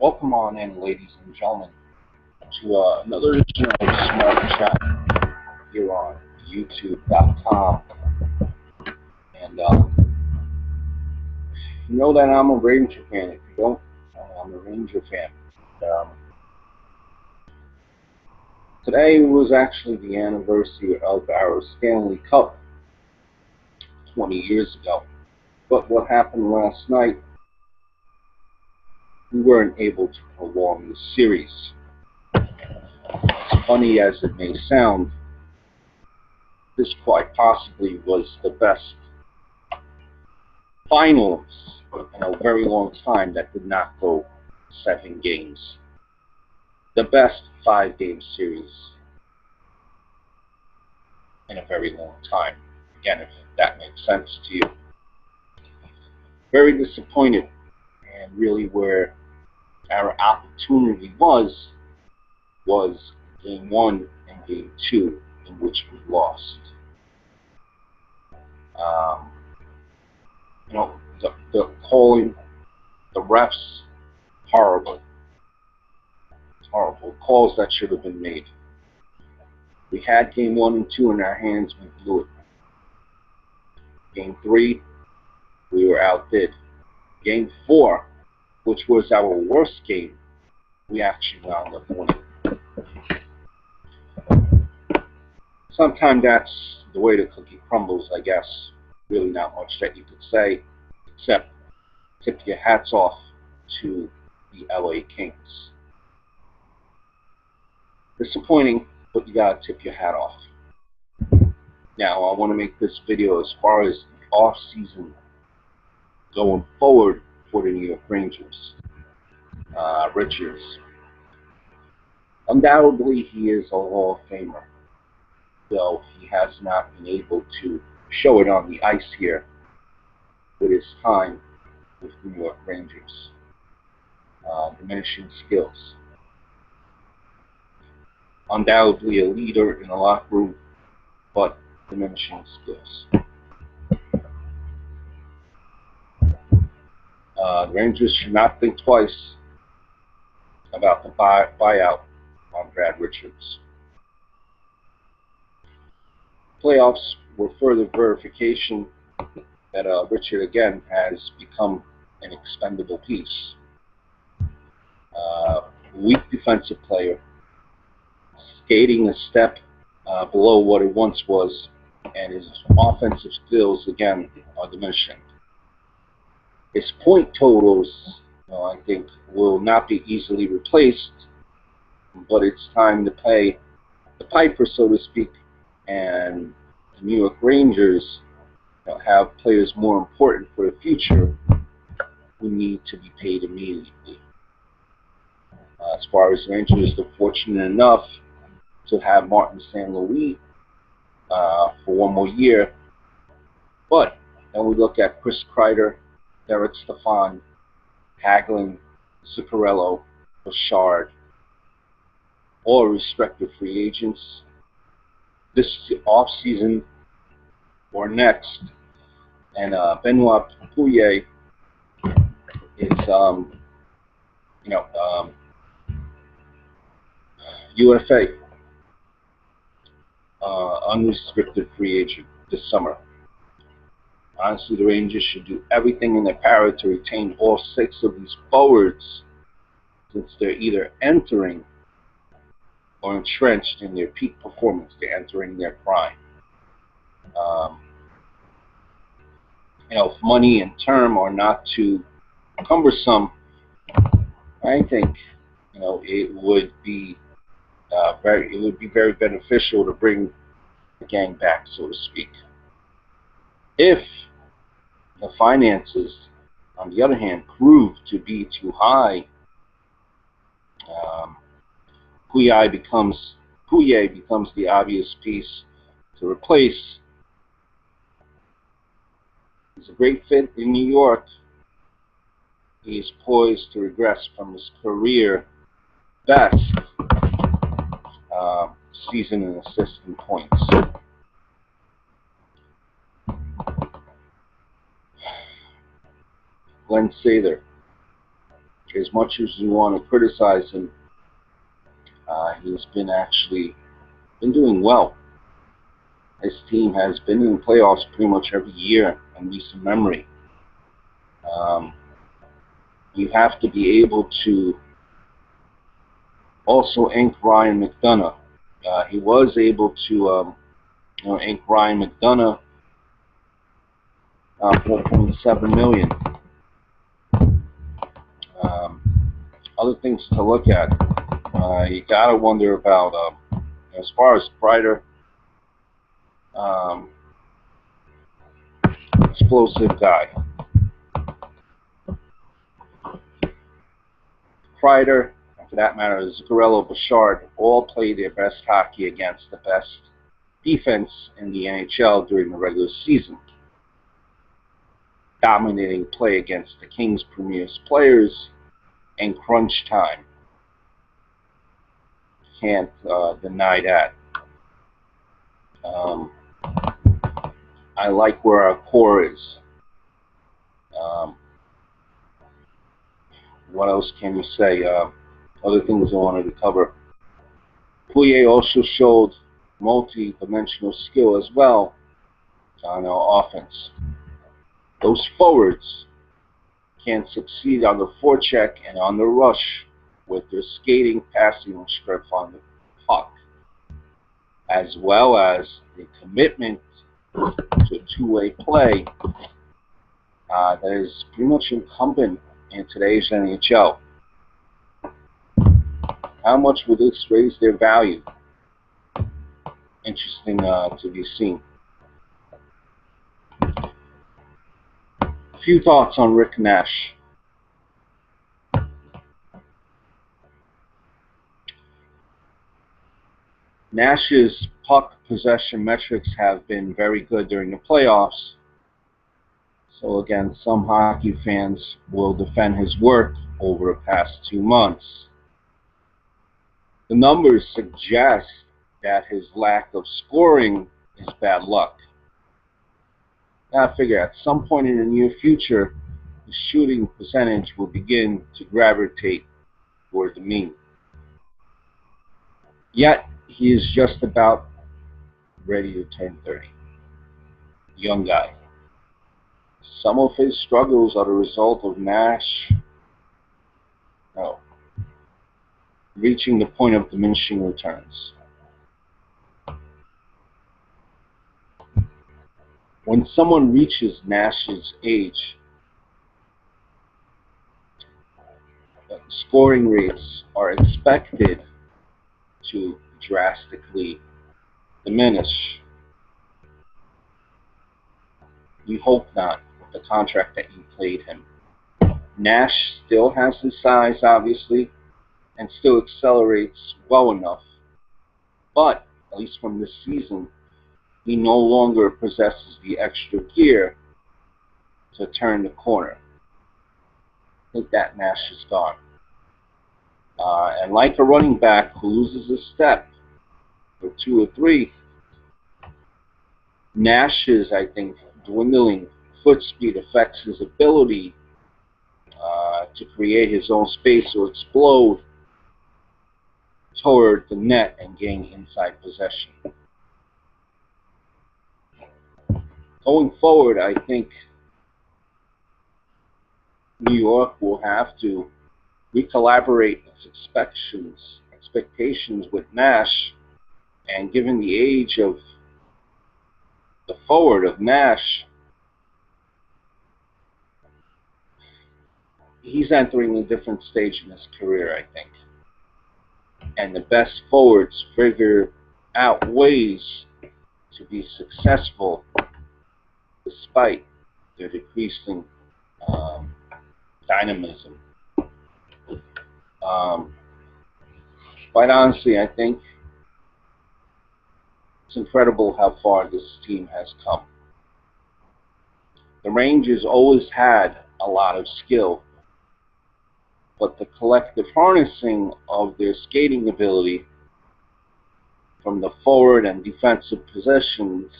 Welcome on in, ladies and gentlemen, to another edition of Smart Chat here on YouTube.com. And you know that I'm a Ranger fan. If you don't, I'm a Ranger fan. Today was actually the anniversary of our Stanley Cup 20 years ago. But what happened last night, we weren't able to prolong the series. As funny as it may sound, this quite possibly was the best finals in a very long time that did not go 7 games. The best 5-game series in a very long time. Again, if that makes sense to you. Very disappointed, and really where our opportunity was Game 1 and Game 2, in which we lost. The calling, the refs, horrible. Horrible. Calls that should have been made. We had Game 1 and 2 in our hands, we blew it. Game 3, we were outbid. Game 4, which was our worst game, we actually wound up winning. Sometimes that's the way the cookie crumbles, I guess. Really not much that you could say, except tip your hats off to the LA Kings. Disappointing, but you gotta tip your hat off. Now, I want to make this video as far as the off-season going forward for the New York Rangers. Richards. Undoubtedly, he is a Hall of Famer, though he has not been able to show it on the ice here with his time with the New York Rangers. Diminishing skills. Undoubtedly a leader in the locker room, but diminishing skills. The Rangers should not think twice about the buyout on Brad Richards. Playoffs were further verification that Richard again has become an expendable piece. Weak defensive player, skating a step below what it once was, and his offensive skills again are diminishing. His point totals, I think, will not be easily replaced, but it's time to pay the piper, so to speak, and the New York Rangers have players more important for the future who need to be paid immediately. As far as Rangers, they're fortunate enough to have Martin St. Louis for 1 more year, but then we look at Chris Kreider, Derek Stepan, Hagelin, Zuccarello, Bouchard, all respective free agents. This off-season or next, and Benoit Pouliot is, UFA, unrestricted free agent this summer. Honestly, the Rangers should do everything in their power to retain all 6 of these forwards, since they're either entering or entrenched in their peak performance. They're entering their prime. If money and term are not too cumbersome, I think it would be very beneficial to bring the gang back, so to speak. If the finances, on the other hand, prove to be too high, Pouliot becomes the obvious piece to replace. He's a great fit in New York. He is poised to regress from his career best season in assists and points. Glenn Sather, as much as you want to criticize him, he's been doing well. His team has been in the playoffs pretty much every year in recent memory. You have to be able to also ink Ryan McDonough. He was able to ink Ryan McDonough $4.7 million. Other things to look at. You gotta wonder about as far as Kreider, explosive guy. Kreider, and for that matter, Zuccarello, Bouchard, all played their best hockey against the best defense in the NHL during the regular season, dominating play against the Kings' premier players in crunch time. Can't deny that. I like where our core is. What else can you say? Other things I wanted to cover. Pouillet also showed multi-dimensional skill as well on our offense. Those forwards can succeed on the forecheck and on the rush with their skating, passing, and strength on the puck, as well as the commitment to two-way play that is pretty much incumbent in today's NHL. How much will this raise their value? Interesting to be seen. A few thoughts on Rick Nash. Nash's puck possession metrics have been very good during the playoffs. So again, some hockey fans will defend his work over the past 2 months. The numbers suggest that his lack of scoring is bad luck. Now I figure at some point in the near future, the shooting percentage will begin to gravitate toward the mean. Yet, he is just about ready to turn 30. Young guy. Some of his struggles are the result of Nash reaching the point of diminishing returns. When someone reaches Nash's age, scoring rates are expected to drastically diminish. We hope not, with the contract that you played him. Nash still has his size, obviously, and still accelerates well enough. But, at least from this season, he no longer possesses the extra gear to turn the corner. I think that Nash is gone. And like a running back who loses a step, or 2 or 3, Nash's, I think, dwindling foot speed affects his ability to create his own space or explode toward the net and gain inside possession. Going forward, I think New York will have to recalibrate its expectations with Nash, and given the age of the forward of Nash, he's entering a different stage in his career, I think. And the best forwards figure out ways to be successful despite their decreasing dynamism. Quite honestly, I think it's incredible how far this team has come. The Rangers always had a lot of skill, but the collective harnessing of their skating ability from the forward and defensive possessions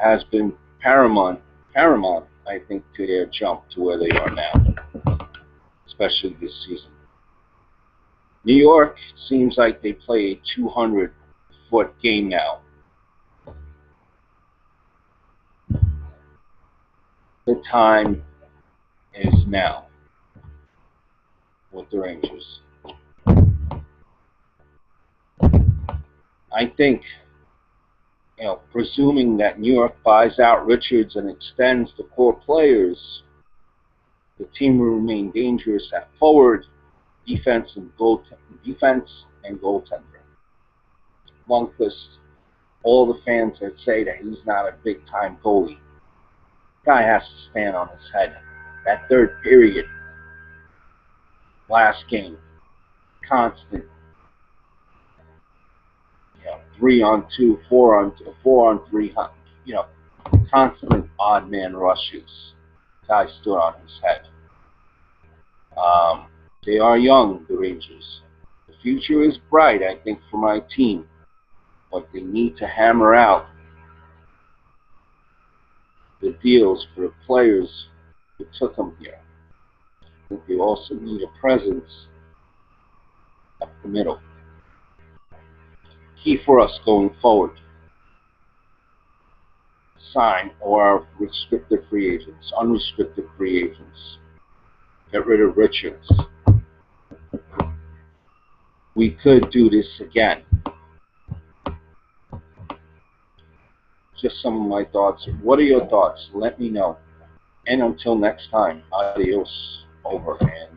has been paramount, I think, to their jump to where they are now. especially this season. New York seems like they play a 200-foot game now. The time is now with the Rangers. I think, presuming that New York buys out Richards and extends the core players, the team will remain dangerous at forward, defense and goaltender. Lundqvist, all the fans that say that he's not a big-time goalie, guy has to stand on his head. That third period, last game, constant, 3-on-2, 4-on-3, constant odd man rushes. Guy stood on his head. They are young, the Rangers. The future is bright, I think, for my team. But they need to hammer out the deals for the players who took them here. I think they also need a presence up the middle. Key for us going forward: sign or restricted free agents, unrestricted free agents. Get rid of Richards. We could do this again. Just some of my thoughts. What are your thoughts? Let me know. And until next time, adios, over and